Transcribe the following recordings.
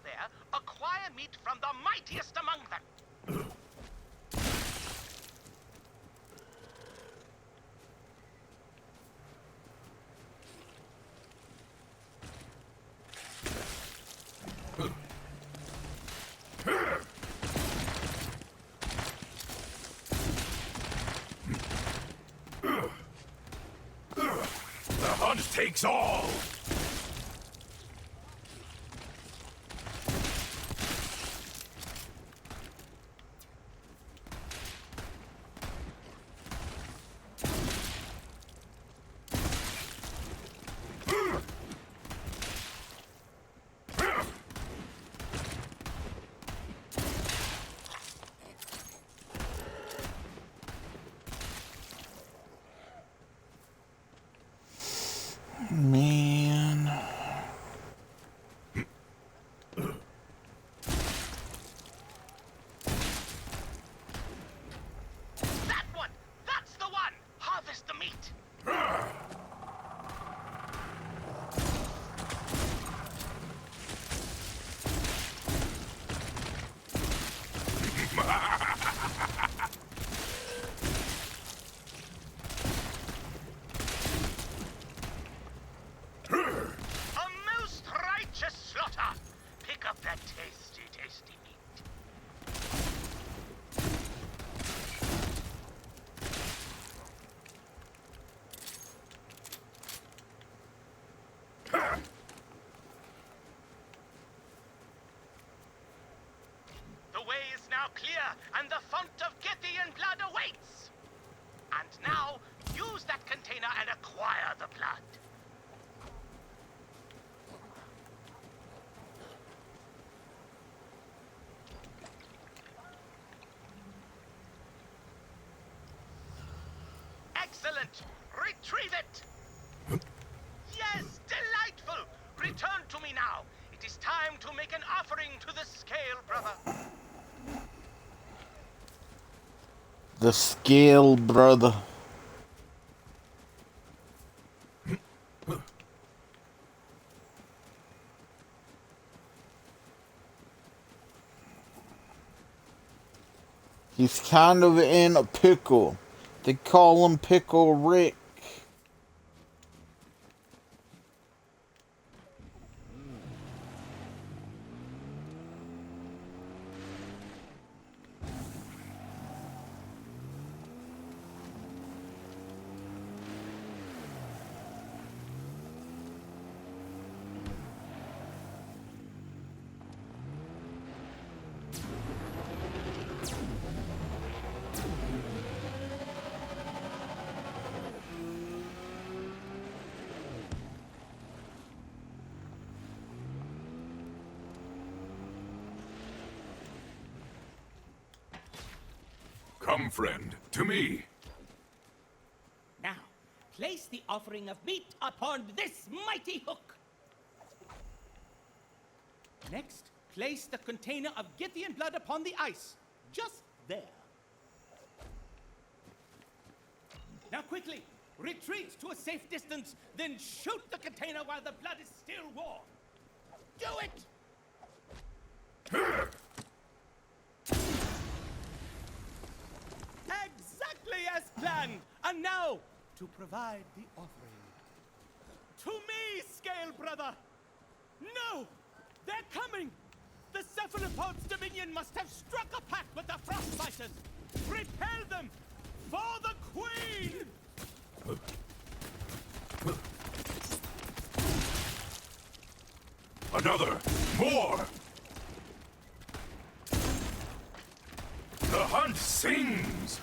are there, acquire meat from the mightiest among them. The hunt takes all! Man. That one! That's the one! Harvest the meat! A most righteous slaughter! Pick up that tasty, tasty meat. The way is now clear, and the font of Githian blood awaits! And now, use that container and acquire the blood. Excellent! Retrieve it! Yes, delightful! Return to me now. It is time to make an offering to the scale, brother. The scale, brother. He's kind of in a pickle. They call him Pickle Rick. Come, friend, to me. Now, place the offering of meat upon this mighty hook. Next, place the container of Githian blood upon the ice. Just there. Now quickly, retreat to a safe distance, then shoot the container while the blood is still warm. Do it! Exactly as planned! And now, to provide the offering. To me, Scale Brother! No! They're coming! The Cephalopods' dominion must have struck a pact with the Frostbiters! Repel them! For the Queen! Another! More! The hunt sings!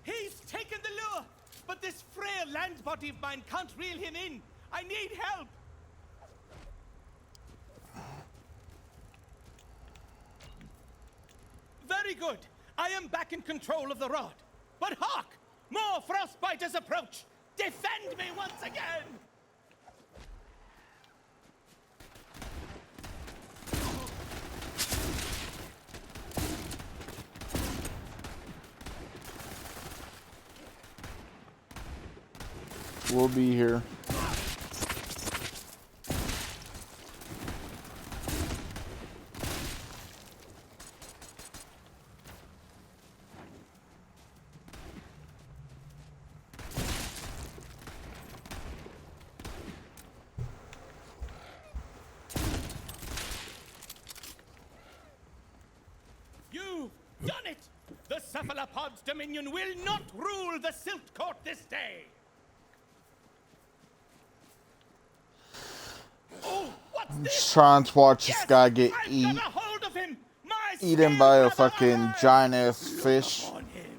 He's taken the lure! But this frail land body of mine can't reel him in. I need help! Very good. I am back in control of the rod. But hark! More frostbiters approach! Defend me once again! We'll be here. You've done it! The cephalopod's dominion will not rule the Silk Court this day! Oh, what's this? Just trying to watch this guy get I've got a hold of him! My eaten scale by a brother fucking alive! giant ass fish. On him.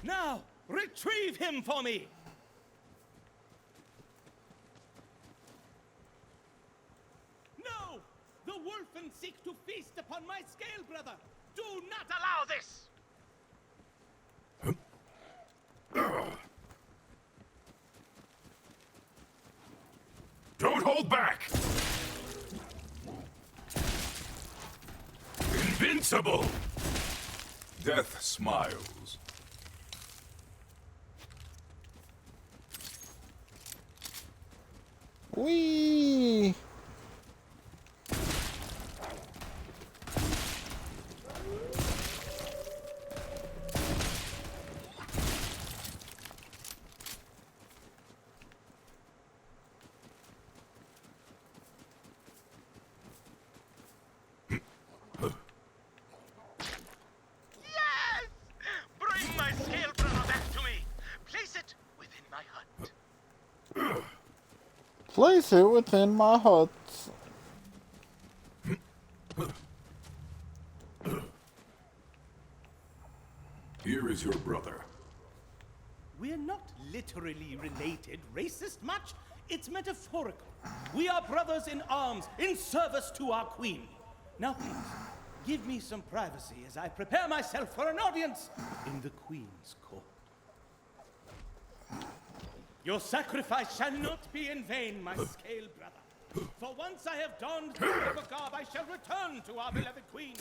Now, retrieve him for me! No! The wolfen seek to feast upon my scale brother! Do not allow this! Don't hold back! Invincible! Death smiles. Whee! Yes! Bring my scale brother back to me. Place it within my hut. Place it within my hut. Here is your brother. We're not literally related, racist much. It's metaphorical. We are brothers in arms, in service to our queen. Now please, give me some privacy as I prepare myself for an audience in the queen's court. Your sacrifice shall not be in vain, my scale brother. For once I have donned the proper garb, I shall return to our beloved queen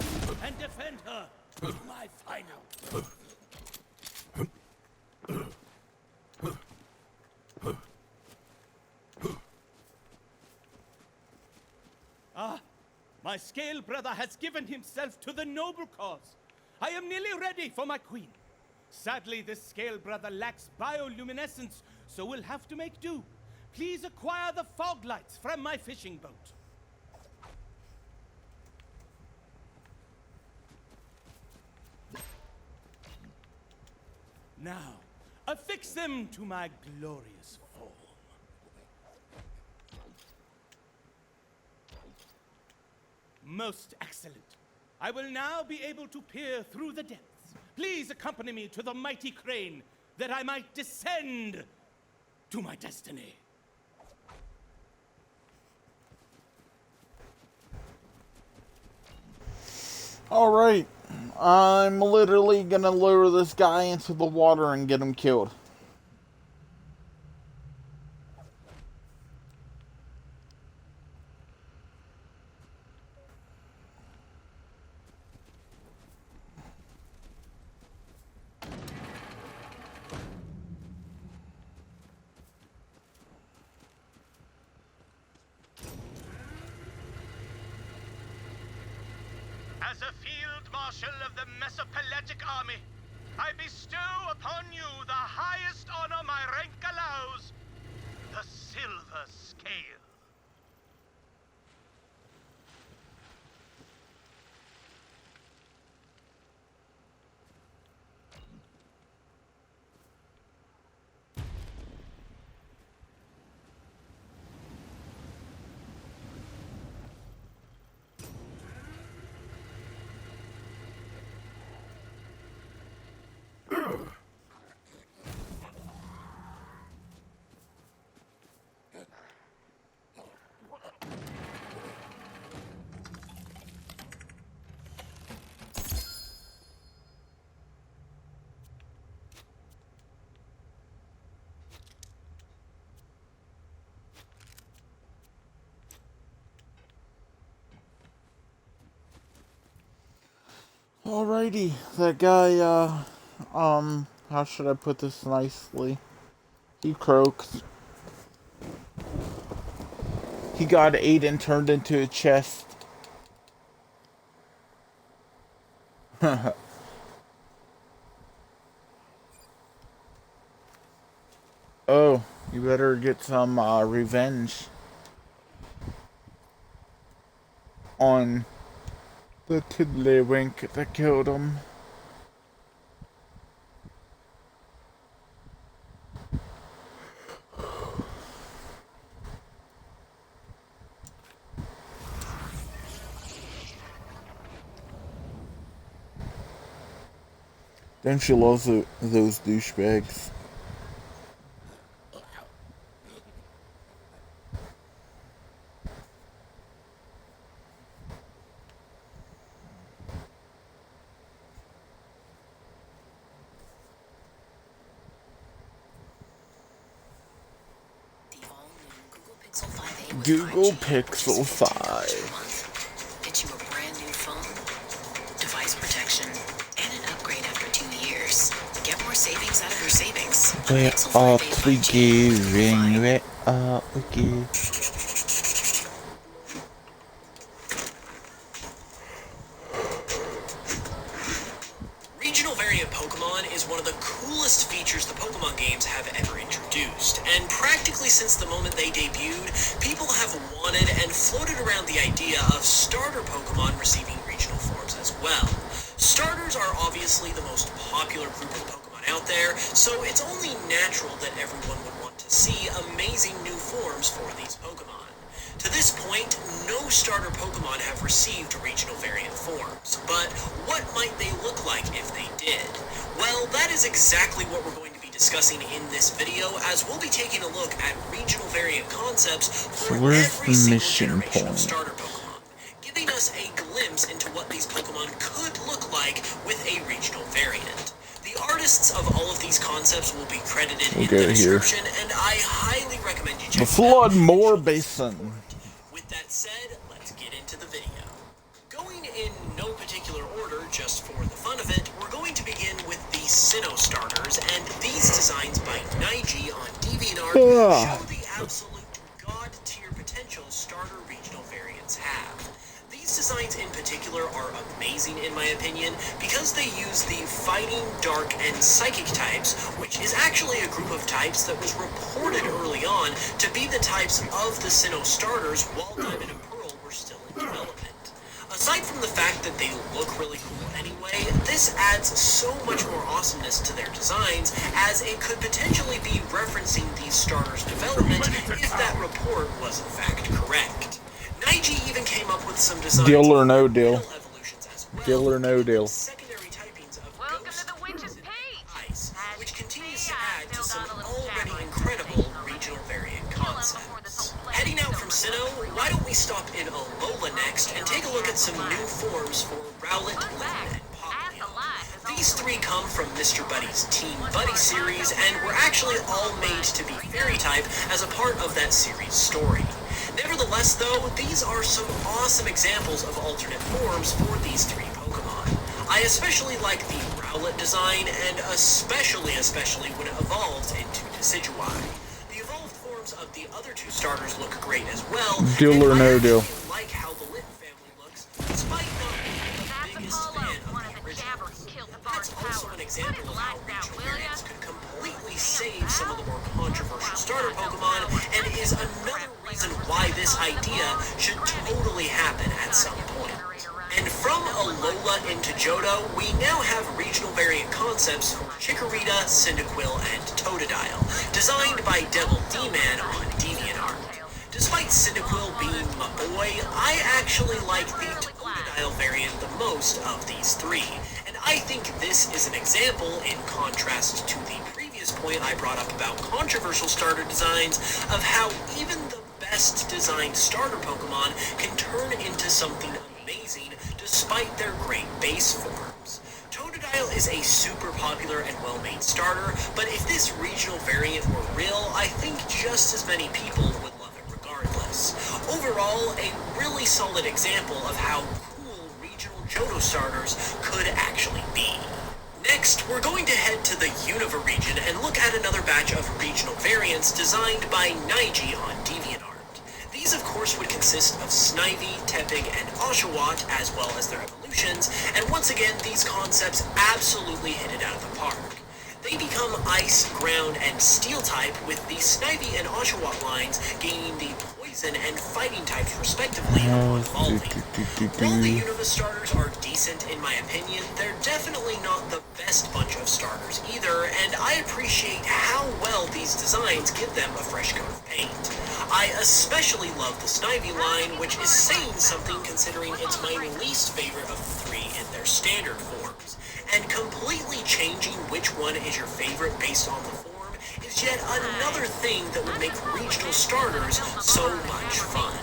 and defend her to my final. Ah, my scale brother has given himself to the noble cause. I am nearly ready for my queen. Sadly, this scale brother lacks bioluminescence, so we'll have to make do. Please acquire the fog lights from my fishing boat. Now, affix them to my glorious form. Most excellent. I will now be able to peer through the depths. Please accompany me to the mighty crane, that I might descend to my destiny. Alright. I'm literally gonna lure this guy into the water and get him killed. As a field marshal of the Mesopelagic army, I bestow upon you the highest honor my rank allows, the Silver Scale. Alrighty, that guy, how should I put this nicely? He croaked. He got ate and turned into a chest. Oh, you better get some revenge on the tiddlywink that killed him. Don't you love those douchebags? Google Pixel 5. Get you a brand new phone, device protection, and an upgrade after 2 years. Get more savings out of your savings. We're up to giving. We're up to give. Regional variant Pokemon is one of the coolest features the Pokemon games have ever introduced, and practically since the moment they debuted, people have wanted and floated around the idea of starter Pokemon receiving regional forms as well. Starters are obviously the most popular group of Pokemon out there, so it's only natural that everyone would want to see amazing new forms for these Pokemon. To this point, no starter Pokemon have received regional variant forms, but what might they look like if they did? Well, that is exactly what we're going to be discussing in this video, as we'll be taking a look at regional variant concepts for every single generation of starter Pokemon, giving us a glimpse into what these Pokemon could look like with a regional variant. The artists of all of these concepts will be credited in the description, and I highly recommend you check The Flood Moor Basin. With that said, let's get into the video. Going in no particular order, just for the fun of it, we're going to begin with the Sinnoh starters, and these designs by Nige on DeviantArt show the absolute god-tier potential starter regional variants have. These designs in particular are amazing in my opinion because they use the Fighting, Dark, and Psychic types, which is actually a group of types that was reported early on to be the types of the Sinnoh starters while Diamond and Pearl were still in development. Aside from the fact that they look really cool anyway, this adds so much more awesomeness to their designs, as it could potentially be referencing these starters' development if that report was in fact correct. Nige even came up with some designs Deal or no deal. evolutions as well, Deal or no deal. secondary typings of Welcome Ghost, to the Witch's Poison, Peak. and Ice, which continues to I add to filled some out a little already chat incredible room. regional variant Kill 'em before this concepts. whole place Heading out is from over. Sinnoh, why don't we stop in Alola next and take a look at some new forms for Rowlet, Litten, and Popplio. These three come from Mr. Buddy's Team Buddy series and were actually all made to be fairy type as a part of that series story. Nevertheless though, these are some awesome examples of alternate forms for these three Pokemon. I especially like the Rowlet design, and especially when it evolves into Decidueye. The evolved forms of the other two starters look great as well. Deal or and no I deal. actually like how the Litten family looks, despite not being the biggest fan of the original. That's also an example of how regional variants could completely save some of the more controversial starter Pokemon, and is another reason why this idea should totally happen at some point. And from Alola into Johto, we now have regional variant concepts for Chikorita, Cyndaquil, and Totodile, designed by Devil D-Man on DeviantArt. Despite Cyndaquil being my boy, I actually like the Totodile variant the most of these three, and I think this is an example, in contrast to the previous point I brought up about controversial starter designs, of how even the best designed starter Pokemon can turn into something amazing despite their great base forms. Totodile is a super popular and well-made starter, but if this regional variant were real, I think just as many people would love it regardless. Overall, a really solid example of how cool regional Johto starters could actually be. Next, we're going to head to the Unova region and look at another batch of regional variants designed by Naiji on DeviantArt. These, of course, would consist of Snivy, Tepig, and Oshawott, as well as their evolutions, and once again, these concepts absolutely hit it out of the park. They become Ice, Ground, and Steel type, with the Snivy and Oshawott lines gaining the Poison and Fighting types respectively upon evolving. While the Unova starters are decent in my opinion, they're definitely not the best bunch of starters either, and I appreciate how well these designs give them a fresh coat of paint. I especially love the Snivy line, which is saying something considering it's my least favorite of the three in their standard forms. And completely changing which one is your favorite based on the form is yet another thing that would make regional starters so much fun.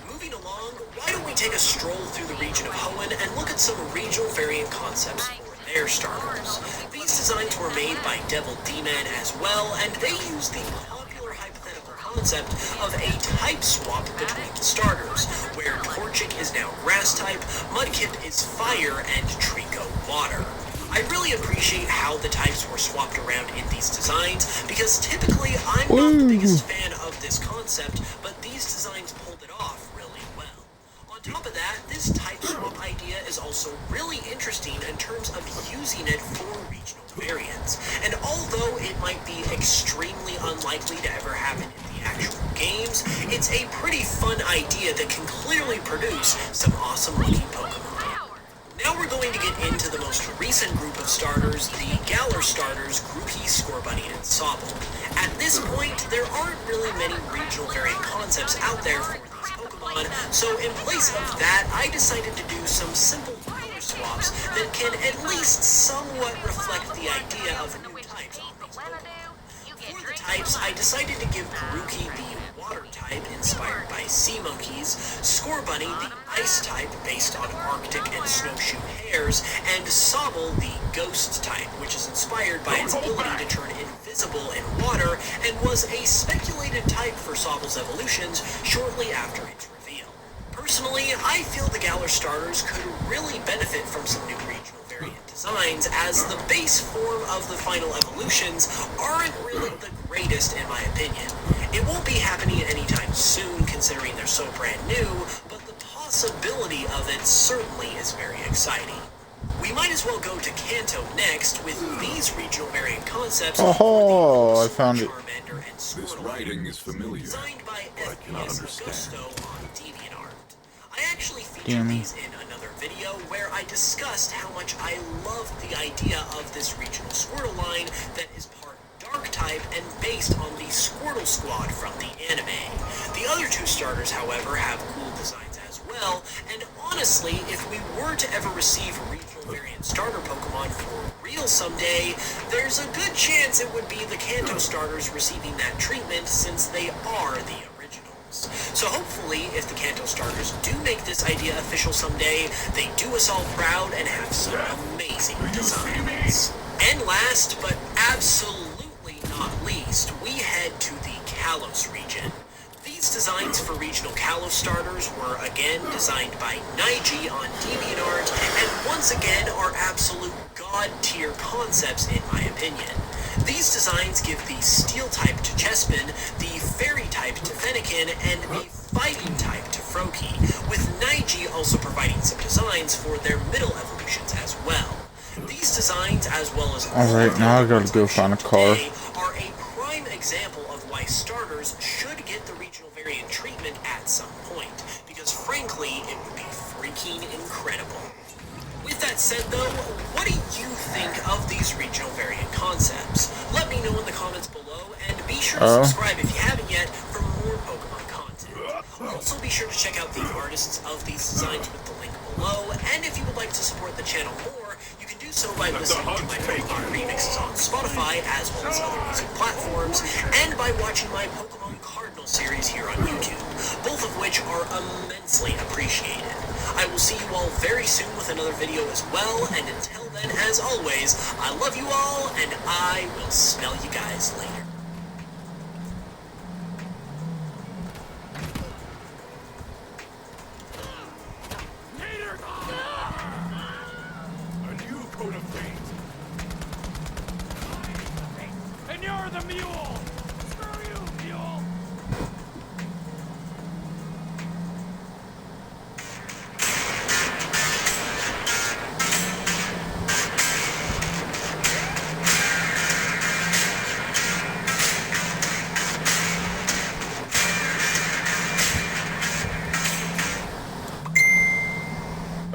Moving along, why don't we take a stroll through the region of Hoenn and look at some regional variant concepts for their starters. These designs were made by Devil D-Man as well, and they use the popular hypothetical concept of a type swap between the starters, where Torchic is now grass type, Mudkip is fire, and Trico water. I really appreciate how the types were swapped around in these designs, because typically I'm not the biggest fan of this concept, but these designs pulled it off really well. On top of that, this type swap idea is also really interesting in terms of using it for regional variants, and although it might be extremely unlikely to ever happen in the actual games, it's a pretty fun idea that can clearly produce some awesome looking Pokemon. Now we're going to get into the most recent group of starters, the Galar starters, Grookey, Scorbunny, and Sobble. At this point, there aren't really many regional variant concepts out there for these Pokemon, so in place of that, I decided to do some simple color swaps that can at least somewhat reflect the idea of new types on these Pokemon. For the types, I decided to give Grookey the water type inspired by sea monkeys, Scorbunny the ice type based on Arctic and snowshoe hares, and Sobble the ghost type, which is inspired by its ability to turn invisible in water and was a speculated type for Sobble's evolutions shortly after its reveal. Personally, I feel the Galar starters could really benefit from some new regional variant designs, as the base form of the final evolutions aren't really the greatest in my opinion. It won't be happening anytime soon considering they're so brand new, but the possibility of it certainly is very exciting. We might as well go to Kanto next with these regional variant concepts. Oh, I found it. Charmander and This Squirtle, writing is familiar, designed by but I cannot FPS understand. Augusto on DeviantArt. I actually featured these in another video where I discussed how much I love the idea of this regional Squirtle line that is part Dark type and based on the Squirtle Squad from the anime. The other two starters, however, have cool designs as well, and honestly, if we were to ever receive regional variant starter Pokemon for real someday, there's a good chance it would be the Kanto starters receiving that treatment, since they are the originals. So hopefully, if the Kanto starters do make this idea official someday, they do us all proud and have some amazing designs. And last, but absolutely not least, we head to the Kalos region. These designs for regional Kalos starters were again designed by Naiji on DeviantArt, and once again are absolute god-tier concepts in my opinion. These designs give the Steel type to Chespin, the Fairy type to Fennekin, and the Fighting type to Froakie, with Naiji also providing some designs for their middle evolutions as well. These designs, as well as Alright, now I gotta go find a car. are a prime example of why starters should get the regional variant treatment at some point, because frankly, it would be freaking incredible. With that said though, what do you think of these regional variant concepts? Let me know in the comments below, and be sure to subscribe if you haven't yet for more Pokemon content. Also be sure to check out the artists of these designs with the link below, and if you would like to support the channel more, you can do so by listening to my Pokemon remixes on Spotify, as well as other music platforms, and by watching my Pokemon Cardinal series here on YouTube, both of which are immensely appreciated. I will see you all very soon with another video as well, and until then, as always, I love you all, and I will smell you guys later. Later!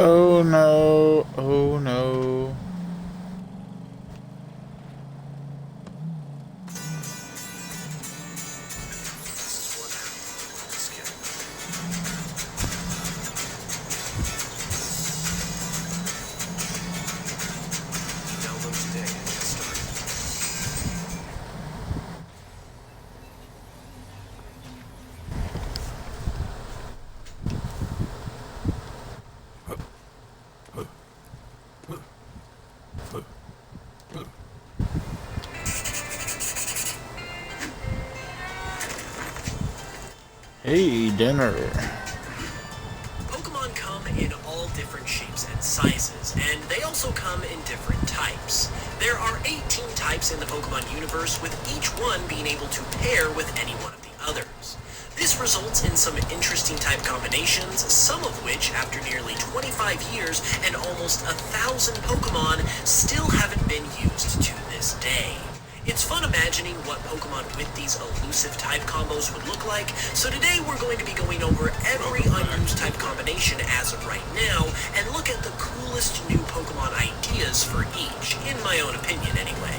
Oh no, oh no. Hey, dinner. Pokemon come in all different shapes and sizes, and they also come in different types. There are 18 types in the Pokemon universe, with each one being able to pair with any one of the others. This results in some interesting type combinations, some of which, after nearly 25 years and almost 1,000 Pokemon, still haven't been used to this day. It's fun imagining what Pokemon with these elusive type combos would look like, so today we're going to be going over every unused type combination as of right now, and look at the coolest new Pokemon ideas for each, in my own opinion anyway.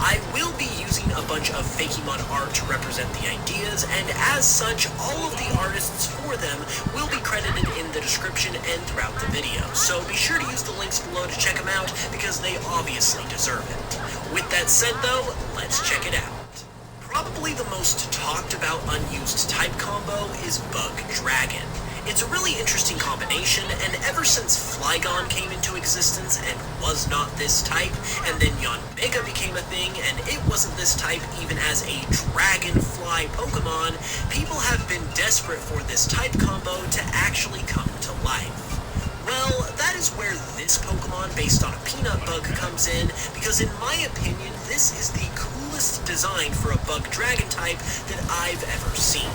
I will be using a bunch of Fakemon art to represent the ideas, and as such, all of the artists for them will be credited in the description and throughout the video, so be sure to use the links below to check them out, because they obviously deserve it. With that said though, let's check it out. Probably the most talked about unused type combo is Bug Dragon. It's a really interesting combination, and ever since Flygon came into existence and was not this type, and then Yanmega became a thing and it wasn't this type even as a dragonfly Pokemon, people have been desperate for this type combo to actually come to life. Well, that is where this Pokemon based on a peanut bug comes in, because in my opinion, this is the coolest design for a Bug Dragon type that I've ever seen.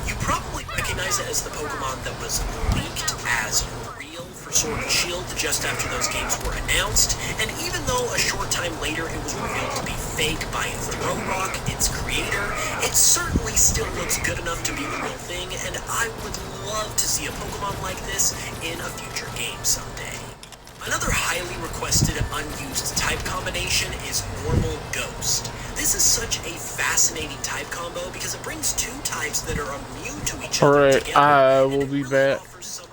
You probably recognize it as the Pokemon that was leaked as real for Sword and Shield just after those games were announced, and even though a short time later it was revealed to be fake by Throw-Rock, its creator, it certainly still looks good enough to be the real thing, and I would love to see a Pokemon like this in a future game someday. Another highly requested unused type combination is Normal Ghost. This is such a fascinating type combo because it brings two types that are immune to each other Alright, together. I and will it be really back. offers some